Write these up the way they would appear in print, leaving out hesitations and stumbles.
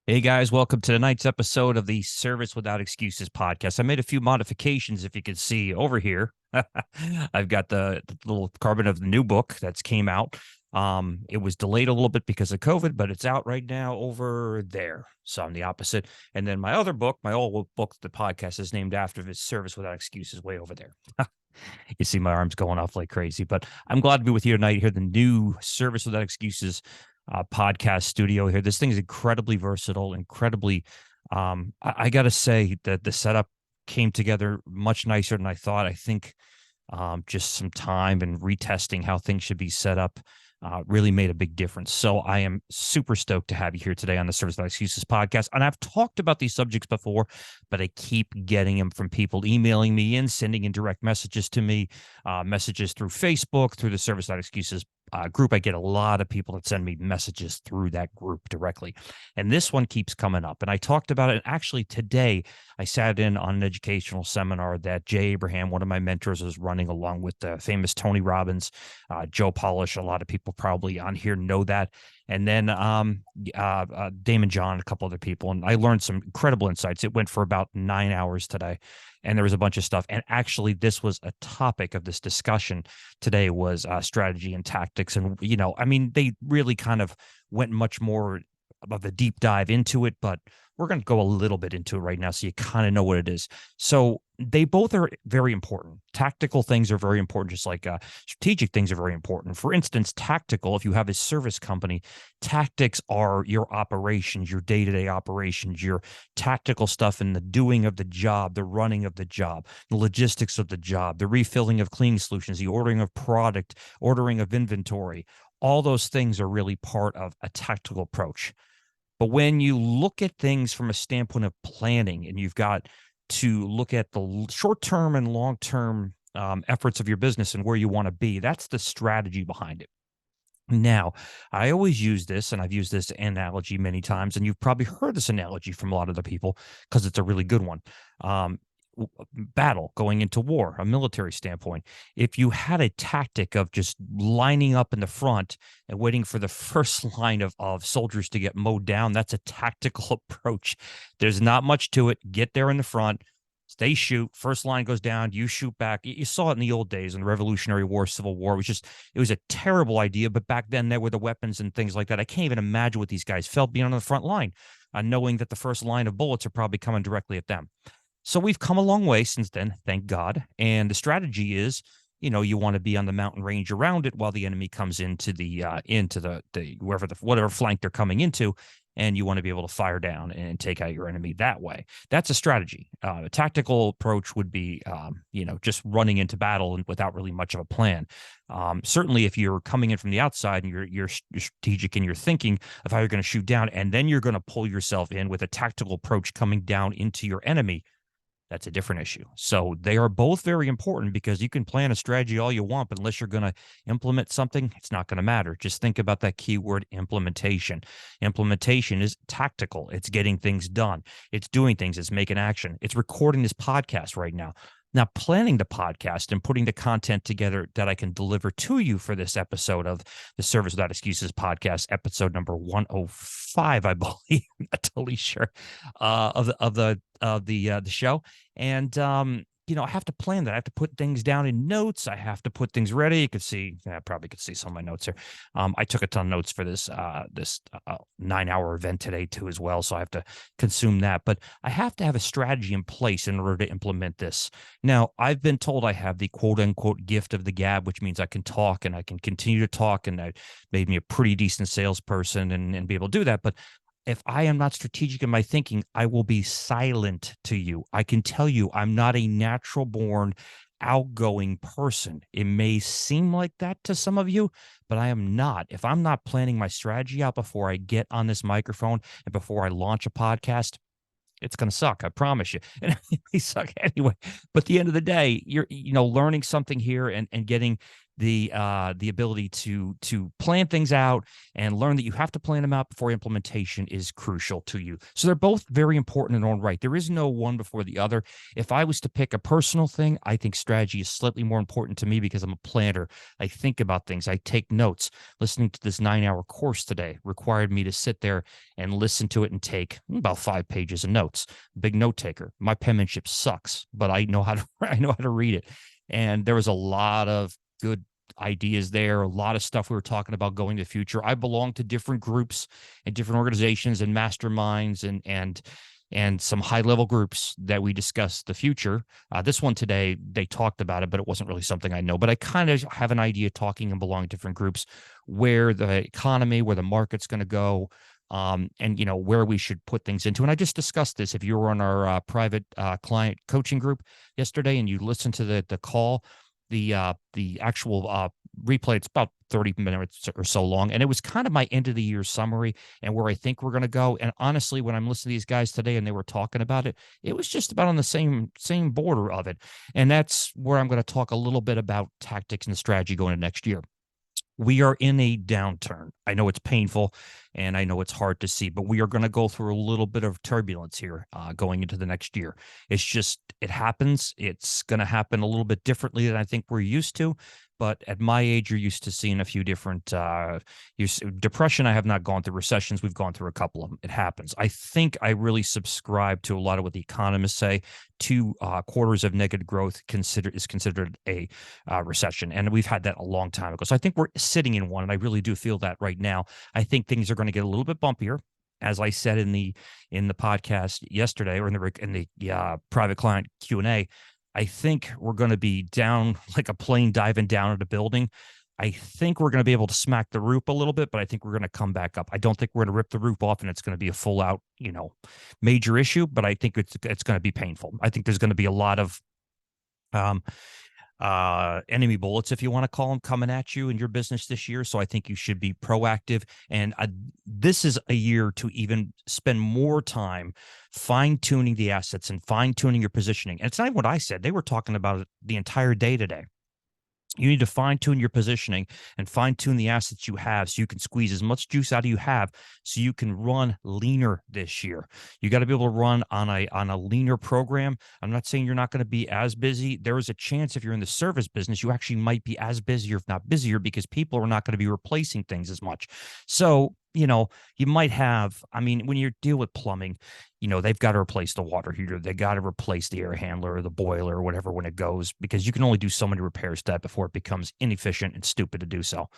Hey guys, welcome to tonight's episode of the Service Without Excuses podcast. I made a few modifications, if you can see over here. I've got the little carbon of the new book that's came out. It was delayed a little bit because of COVID, but it's out right now over there. So I'm the opposite. And then my other book, my old book, the podcast is named after this Service Without Excuses way over there. You see my arms going off like crazy, but I'm glad to be with you tonight. Here, the new Service Without Excuses podcast studio here. This thing is incredibly versatile, incredibly. I got to say that the setup came together much nicer than I thought. I think just some time and retesting how things should be set up really made a big difference. So I am super stoked to have you here today on the Service Without Excuses podcast. And I've talked about these subjects before, but I keep getting them from people emailing me in, sending in direct messages to me, messages through Facebook, through the Service Without Excuses group. I get a lot of people that send me messages through that group directly. And this one keeps coming up. And I talked about it. And actually, today I sat in on an educational seminar that Jay Abraham, one of my mentors, is running along with the famous Tony Robbins, Joe Polish. A lot of people probably on here know that. And then Damon John, a couple other people. And I learned some incredible insights. It went for about 9 hours today. And there was a bunch of stuff. And actually, this was a topic of this discussion today was strategy and tactics. And, I mean, they really kind of went much more of a deep dive into it, but we're going to go a little bit into it right now so you kind of know what it is. So they both are very important. Tactical things are very important, just like strategic things are very important. For instance, tactical, if you have a service company, tactics are your operations, your day-to-day operations, your tactical stuff in the doing of the job, the running of the job, the logistics of the job, the refilling of cleaning solutions, the ordering of product, ordering of inventory. All those things are really part of a tactical approach. But when you look at things from a standpoint of planning and you've got to look at the short-term and long-term efforts of your business and where you want to be, that's the strategy behind it. Now, I always use this, and I've used this analogy many times, and you've probably heard this analogy from a lot of the people because it's a really good one. Um, Battle going into war, a military standpoint. If you had a tactic of just lining up in the front and waiting for the first line of soldiers to get mowed down, that's a tactical approach. There's not much to it. Get there in the front. They shoot. First line goes down. You shoot back. You saw it in the old days in the Revolutionary War, Civil War. It was a terrible idea. But back then, there were the weapons and things like that. I can't even imagine what these guys felt being on the front line, knowing that the first line of bullets are probably coming directly at them. So we've come a long way since then, thank God. And the strategy is, you want to be on the mountain range around it while the enemy comes into the whatever flank they're coming into, and you want to be able to fire down and take out your enemy that way. That's a strategy. A tactical approach would be, just running into battle and without really much of a plan. Certainly, if you're coming in from the outside and you're strategic in your thinking of how you're going to shoot down, and then you're going to pull yourself in with a tactical approach coming down into your enemy, that's a different issue. So they are both very important because you can plan a strategy all you want, but unless you're going to implement something, it's not going to matter. Just think about that keyword implementation. Implementation is tactical. It's getting things done. It's doing things. It's making action. It's recording this podcast right now. Now, planning the podcast and putting the content together that I can deliver to you for this episode of the Service Without Excuses podcast, episode number 105, I believe. I'm not totally sure of the show. And I have to plan that. I have to put things down in notes. I have to put things ready. You could see, I probably could see some of my notes here. I took a ton of notes for this 9-hour event today too, as well. So I have to consume that. But I have to have a strategy in place in order to implement this. Now, I've been told I have the quote unquote gift of the gab, which means I can talk and I can continue to talk, and that made me a pretty decent salesperson and be able to do that. But if I am not strategic in my thinking, I will be silent to you. I can tell you I'm not a natural born outgoing person. It may seem like that to some of you, but I am not. If I'm not planning my strategy out before I get on this microphone and before I launch a podcast, it's going to suck. I promise you. And it may suck anyway. But at the end of the day, you're, learning something here and getting the ability to plan things out and learn that you have to plan them out before implementation is crucial to you. So they're both very important in their own right. There is no one before the other. If I was to pick a personal thing, I think strategy is slightly more important to me because I'm a planner. I think about things. I take notes. Listening to this 9-hour course today required me to sit there and listen to it and take about 5 pages of notes. Big note taker. My penmanship sucks, but I know how to I know how to read it. And there was a lot of good ideas there, a lot of stuff we were talking about going to the future. I belong to different groups and different organizations and masterminds and some high-level groups that we discuss the future. This one today, they talked about it, but it wasn't really something I know. But I kind of have an idea talking and belonging to different groups, where the economy, where the market's going to go, and where we should put things into. And I just discussed this. If you were on our private client coaching group yesterday and you listened to the call, the actual replay, it's about 30 minutes or so long, and it was kind of my end of the year summary and where I think we're going to go. And honestly, when I'm listening to these guys today and they were talking about it, it was just about on the same border of it. And that's where I'm going to talk a little bit about tactics and strategy going into next year. We are in a downturn. I know it's painful and I know it's hard to see, but we are going to go through a little bit of turbulence here going into the next year. It happens. It's going to happen a little bit differently than I think we're used to. But at my age, you're used to seeing a few different depression. I have not gone through recessions. We've gone through a couple of them. It happens. I think I really subscribe to a lot of what the economists say. 2 quarters of negative growth is considered a recession, and we've had that a long time ago. So I think we're sitting in one, and I really do feel that right now. I think things are going to get a little bit bumpier. As I said in the podcast yesterday, or in the private client Q&A, I think we're going to be down like a plane diving down at a building. I think we're going to be able to smack the roof a little bit, but I think we're going to come back up. I don't think we're going to rip the roof off and it's going to be a full out, major issue, but I think it's going to be painful. I think there's going to be a lot of enemy bullets, if you want to call them, coming at you in your business this year. So I think you should be proactive. And this is a year to even spend more time fine-tuning the assets and fine-tuning your positioning. And it's not even what I said. They were talking about it the entire day today. You need to fine-tune your positioning and fine-tune the assets you have so you can squeeze as much juice out of you have so you can run leaner this year. You got to be able to run on a leaner program. I'm not saying you're not going to be as busy. There is a chance if you're in the service business, you actually might be as busy, or if not busier, because people are not going to be replacing things as much. So, you might have, when you deal with plumbing, they've got to replace the water heater. They got to replace the air handler or the boiler or whatever when it goes, because you can only do so many repairs to that before it becomes inefficient and stupid to do so.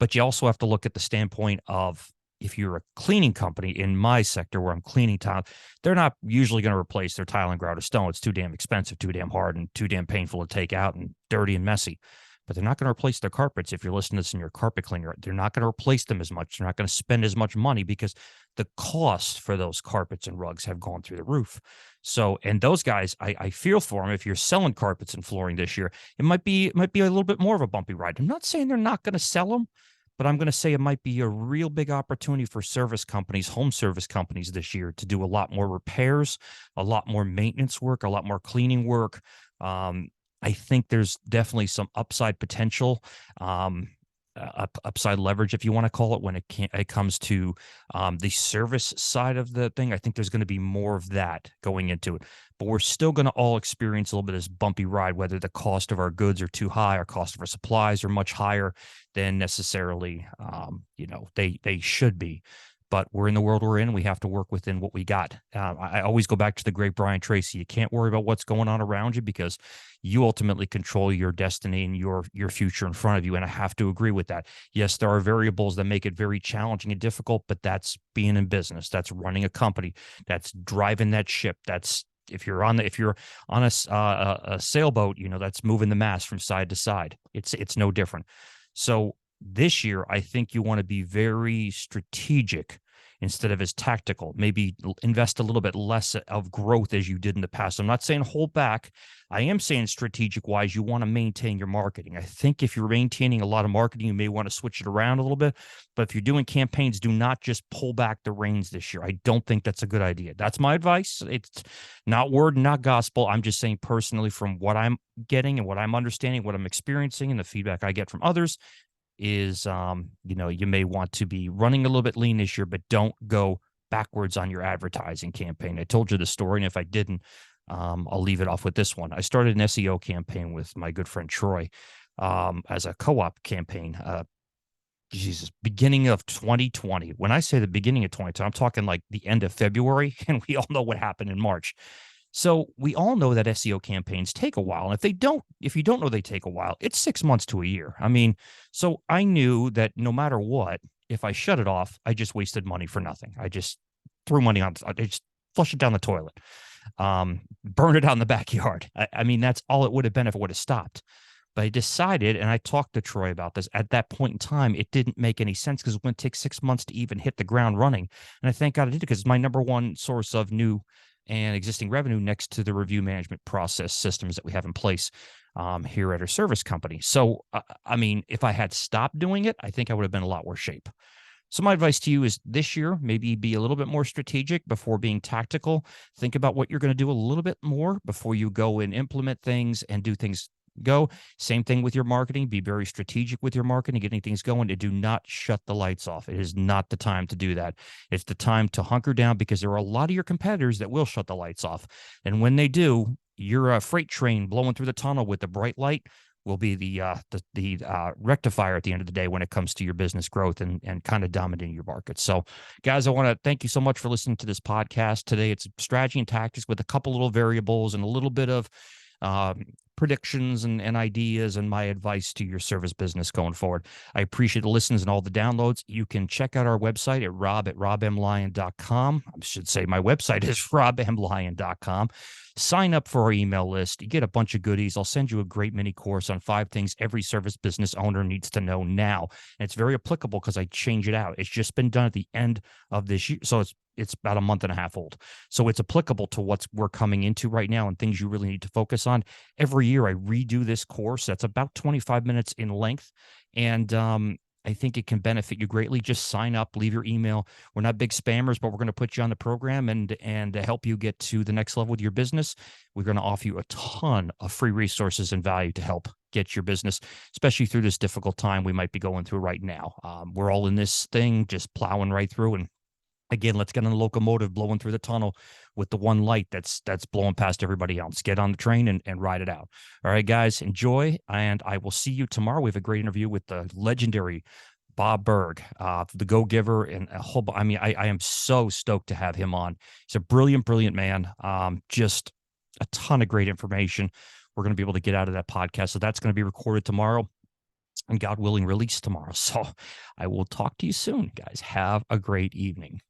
But you also have to look at the standpoint of, if you're a cleaning company in my sector where I'm cleaning tile, they're not usually going to replace their tile and grout or stone. It's too damn expensive, too damn hard, and too damn painful to take out and dirty and messy. But they're not going to replace their carpets. If you're listening to this in your carpet cleaner, they're not going to replace them as much. They're not going to spend as much money because the cost for those carpets and rugs have gone through the roof. So, and those guys, I feel for them. If you're selling carpets and flooring this year, it might be a little bit more of a bumpy ride. I'm not saying they're not going to sell them, but I'm going to say it might be a real big opportunity for service companies, home service companies this year, to do a lot more repairs, a lot more maintenance work, a lot more cleaning work. I think there's definitely some upside potential, upside leverage, if you want to call it, when it comes to the service side of the thing. I think there's going to be more of that going into it. But we're still going to all experience a little bit of this bumpy ride, whether the cost of our goods are too high, our cost of our supplies are much higher than necessarily they should be. But we're in the world we're in. We have to work within what we got. I always go back to the great Brian Tracy. You can't worry about what's going on around you, because you ultimately control your destiny and your future in front of you. And I have to agree with that. Yes, there are variables that make it very challenging and difficult, but that's being in business. That's running a company. That's driving that ship. That's if you're on a sailboat, that's moving the mast from side to side. It's no different. So this year, I think you want to be very strategic instead of as tactical. Maybe invest a little bit less of growth as you did in the past. I'm not saying hold back. I am saying strategic wise, you want to maintain your marketing. I think if you're maintaining a lot of marketing, you may want to switch it around a little bit. But if you're doing campaigns, do not just pull back the reins this year. I don't think that's a good idea. That's my advice. It's not word, not gospel. I'm just saying personally from what I'm getting and what I'm understanding, what I'm experiencing, and the feedback I get from others is, you may want to be running a little bit lean this year, but don't go backwards on your advertising campaign. I told you the story, and if I didn't, I'll leave it off with this one. I started an SEO campaign with my good friend Troy as a co-op campaign. Beginning of 2020. When I say the beginning of 2020, I'm talking like the end of February, and we all know what happened in March. So we all know that SEO campaigns take a while. And if you don't know they take a while, it's 6 months to a year. I mean, so I knew that no matter what, if I shut it off, I just wasted money for nothing. I just threw money I just flushed it down the toilet, burn it out in the backyard. I mean, that's all it would have been if it would have stopped. But I decided, and I talked to Troy about this, at that point in time, it didn't make any sense because it would take 6 months to even hit the ground running. And I thank God I did it because it's my number one source of new and existing revenue next to the review management process systems that we have in place here at our service company. So, I mean, if I had stopped doing it, I think I would have been in a lot worse shape. So my advice to you is this year, maybe be a little bit more strategic before being tactical. Think about what you're going to do a little bit more before you go and implement things and do things go. Same thing with your marketing. Be very strategic with your marketing, getting things going, and do not shut the lights off. It is not the time to do that. It's the time to hunker down because there are a lot of your competitors that will shut the lights off. And when they do, you're a freight train blowing through the tunnel with the bright light will be the rectifier at the end of the day when it comes to your business growth and kind of dominating your market. So, guys, I want to thank you so much for listening to this podcast today. It's strategy and tactics with a couple little variables and a little bit of predictions and ideas and my advice to your service business going forward. I appreciate the listens and all the downloads. You can check out our website at robmlyon.com. I should say my website is robmlyon.com. Sign up for our email list. You get a bunch of goodies. I'll send you a great mini course on 5 things every service business owner needs to know now. And it's very applicable because I change it out. It's just been done at the end of this year. So it's about a month and a half old. So it's applicable to what we're coming into right now and things you really need to focus on. Every year I redo this course. That's about 25 minutes in length. And I think it can benefit you greatly. Just sign up, leave your email. We're not big spammers, but we're going to put you on the program and help you get to the next level with your business. We're going to offer you a ton of free resources and value to help get your business, especially through this difficult time we might be going through right now. We're all in this thing, just plowing right through. And again, let's get on the locomotive blowing through the tunnel with the one light that's blowing past everybody else. Get on the train and ride it out. All right, guys, enjoy, and I will see you tomorrow. We have a great interview with the legendary Bob Berg, the Go-Giver, and a whole. I mean, I am so stoked to have him on. He's a brilliant, brilliant man. Just a ton of great information we're going to be able to get out of that podcast. So that's going to be recorded tomorrow, and God willing, released tomorrow. So I will talk to you soon, guys. Have a great evening.